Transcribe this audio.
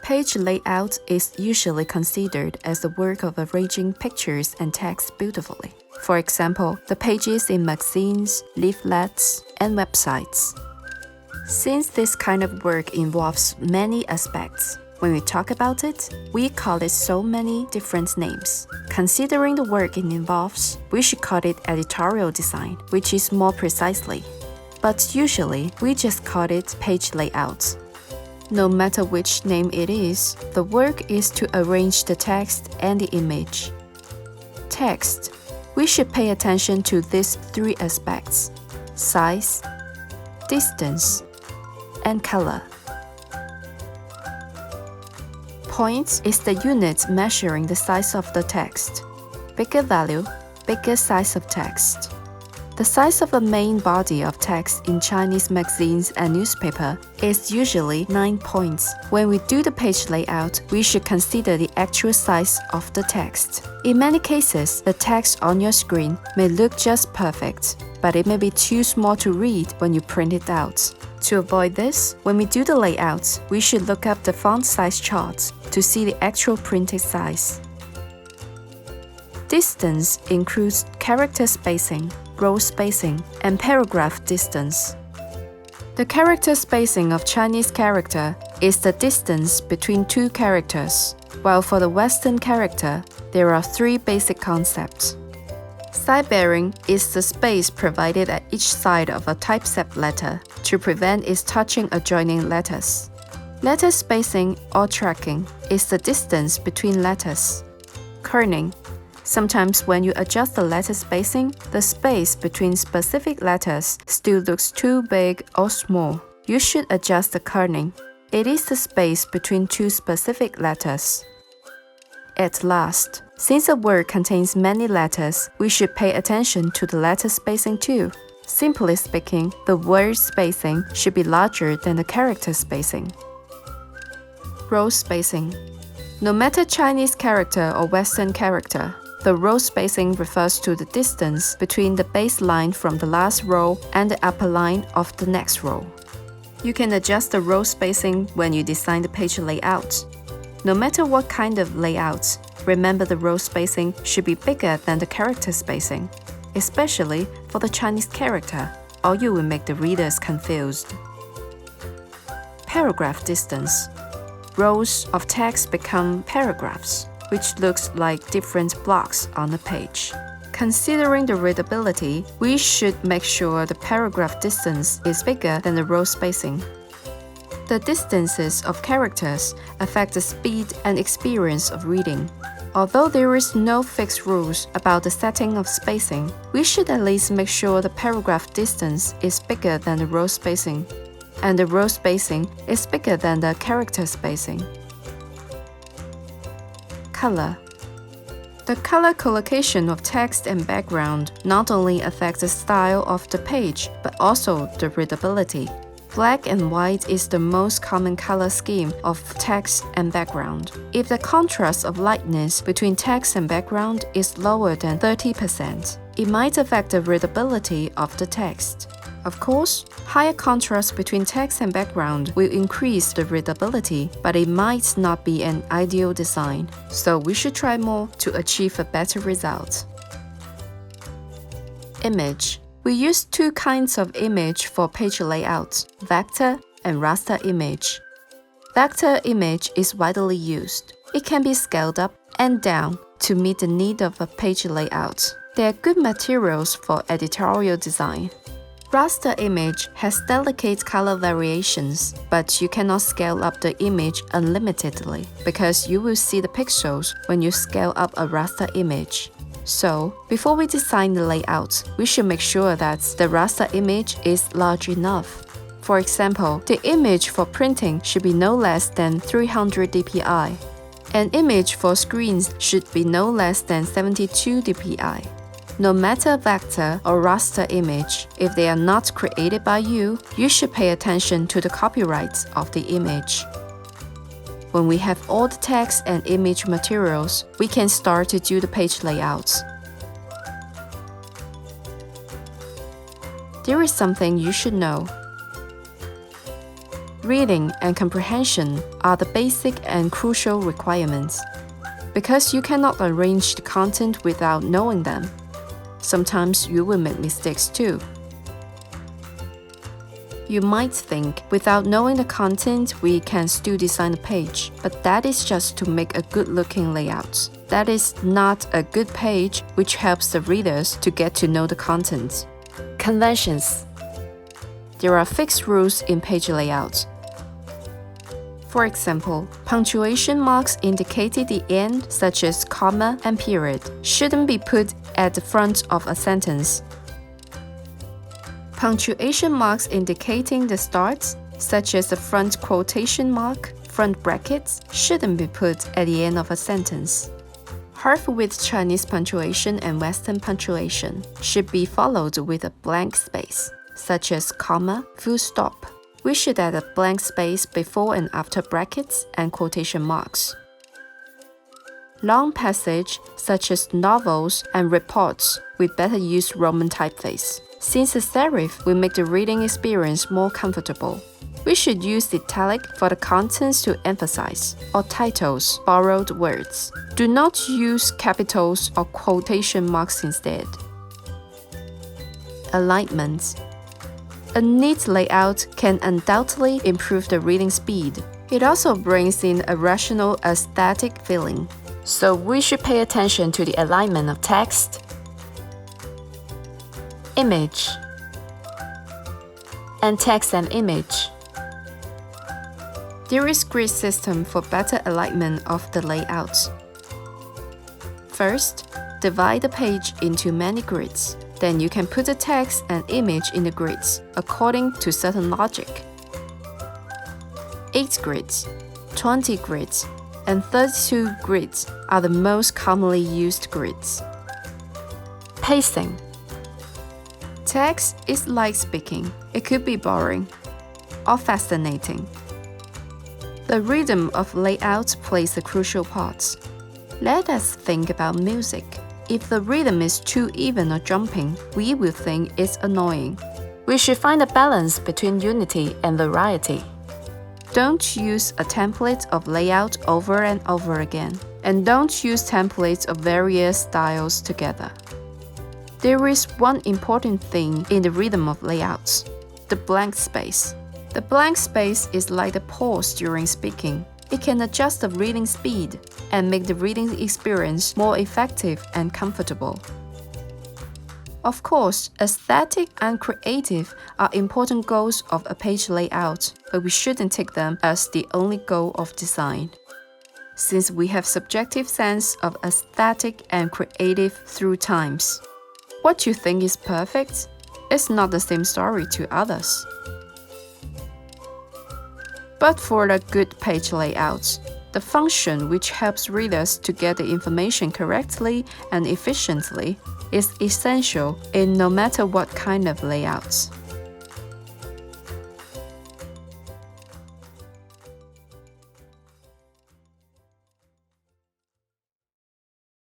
Page layout is usually considered as the work of arranging pictures and text beautifully. For example, the pages in magazines, leaflets, and websites. Since this kind of work involves many aspects, when we talk about it, we call it so many different names. Considering the work it involves, we should call it editorial design, which is more precisely. But usually, we just call it page layout. No matter which name it is, the work is to arrange the text and the image. Text. We should pay attention to these three aspects: size, distance, and color. Point is the unit measuring the size of the text. Bigger value, bigger size of text. The size of the main body of text in Chinese magazines and newspaper is usually 9 points. When we do the page layout, we should consider the actual size of the text. In many cases, the text on your screen may look just perfect, but it may be too small to read when you print it out. To avoid this, when we do the layout, we should look up the font size chart to see the actual printed size. Distance includes character spacing, row spacing, and paragraph distance. The character spacing of Chinese character is the distance between two characters, while for the Western character, there are three basic concepts. Side bearing is the space provided at each side of a typeset letter to prevent its touching adjoining letters. Letter spacing or tracking is the distance between letters. Kerning. Sometimes when you adjust the letter spacing, the space between specific letters still looks too big or small. You should adjust the kerning. It is the space between two specific letters. At last, since a word contains many letters, we should pay attention to the letter spacing too. Simply speaking, the word spacing should be larger than the character spacing. Row spacing. No matter Chinese character or Western character, the row spacing refers to the distance between the baseline from the last row and the upper line of the next row. You can adjust the row spacing when you design the page layout. No matter what kind of layout, remember the row spacing should be bigger than the character spacing, especially for the Chinese character, or you will make the readers confused. Paragraph distance. Rows of text become paragraphs, which looks like different blocks on a page. Considering the readability, we should make sure the paragraph distance is bigger than the row spacing. The distances of characters affect the speed and experience of reading. Although there is no fixed rules about the setting of spacing, we should at least make sure the paragraph distance is bigger than the row spacing, and the row spacing is bigger than the character spacing. Color. The color collocation of text and background not only affects the style of the page, but also the readability. Black and white is the most common color scheme of text and background. If the contrast of lightness between text and background is lower than 30%, it might affect the readability of the text. Of course, higher contrast between text and background will increase the readability, but it might not be an ideal design, so we should try more to achieve a better result. Image. We use two kinds of image for page layout: vector and raster image. Vector image is widely used. It can be scaled up and down to meet the need of a page layout. They are good materials for editorial design. Raster image has delicate color variations, but you cannot scale up the image unlimitedly because you will see the pixels when you scale up a raster image. So, before we design the layout, we should make sure that the raster image is large enough. For example, the image for printing should be no less than 300 dpi. An image for screens should be no less than 72 dpi. No matter vector or raster image, if they are not created by you, you should pay attention to the copyright of the image. When we have all the text and image materials, we can start to do the page layout. There is something you should know. Reading and comprehension are the basic and crucial requirements, because you cannot arrange the content without knowing them. Sometimes you will make mistakes too. You might think, without knowing the content, we can still design a page, but that is just to make a good-looking layout. That is not a good page which helps the readers to get to know the content. Conventions. There are fixed rules in page layout. For example, punctuation marks indicating the end, such as comma and period, shouldn't be put at the front of a sentence. Punctuation marks indicating the start, such as the front quotation mark, front brackets, shouldn't be put at the end of a sentence. Half-width Chinese punctuation and Western punctuation should be followed with a blank space, such as comma, full stop. We should add a blank space before and after brackets and quotation marks. Long passage, such as novels and reports, we better use Roman typeface, since the serif will make the reading experience more comfortable. We should use italic for the contents to emphasize, or titles, borrowed words. Do not use capitals or quotation marks instead. Alignment. A neat layout can undoubtedly improve the reading speed. It also brings in a rational aesthetic feeling. So we should pay attention to the alignment of text. Image and text and image. There is grid system for better alignment of the layout. First, divide the page into many grids. Then you can put the text and image in the grids according to certain logic. 8 grids, 20 grids, and 32 grids are the most commonly used grids. Pacing. Text is like speaking. It could be boring or fascinating. The rhythm of layout plays a crucial part. Let us think about music. If the rhythm is too even or jumping, we will think it's annoying. We should find a balance between unity and variety. Don't use a template of layout over and over again, and don't use templates of various styles together. There is one important thing in the rhythm of layouts: the blank space. The blank space is like the pause during speaking. It can adjust the reading speed and make the reading experience more effective and comfortable. Of course, aesthetic and creative are important goals of a page layout, but we shouldn't take them as the only goal of design. Since we have subjective sense of aesthetic and creative through times, what you think is perfect is not the same story to others. But for a good page layout, the function which helps readers to get the information correctly and efficiently is essential in no matter what kind of layouts.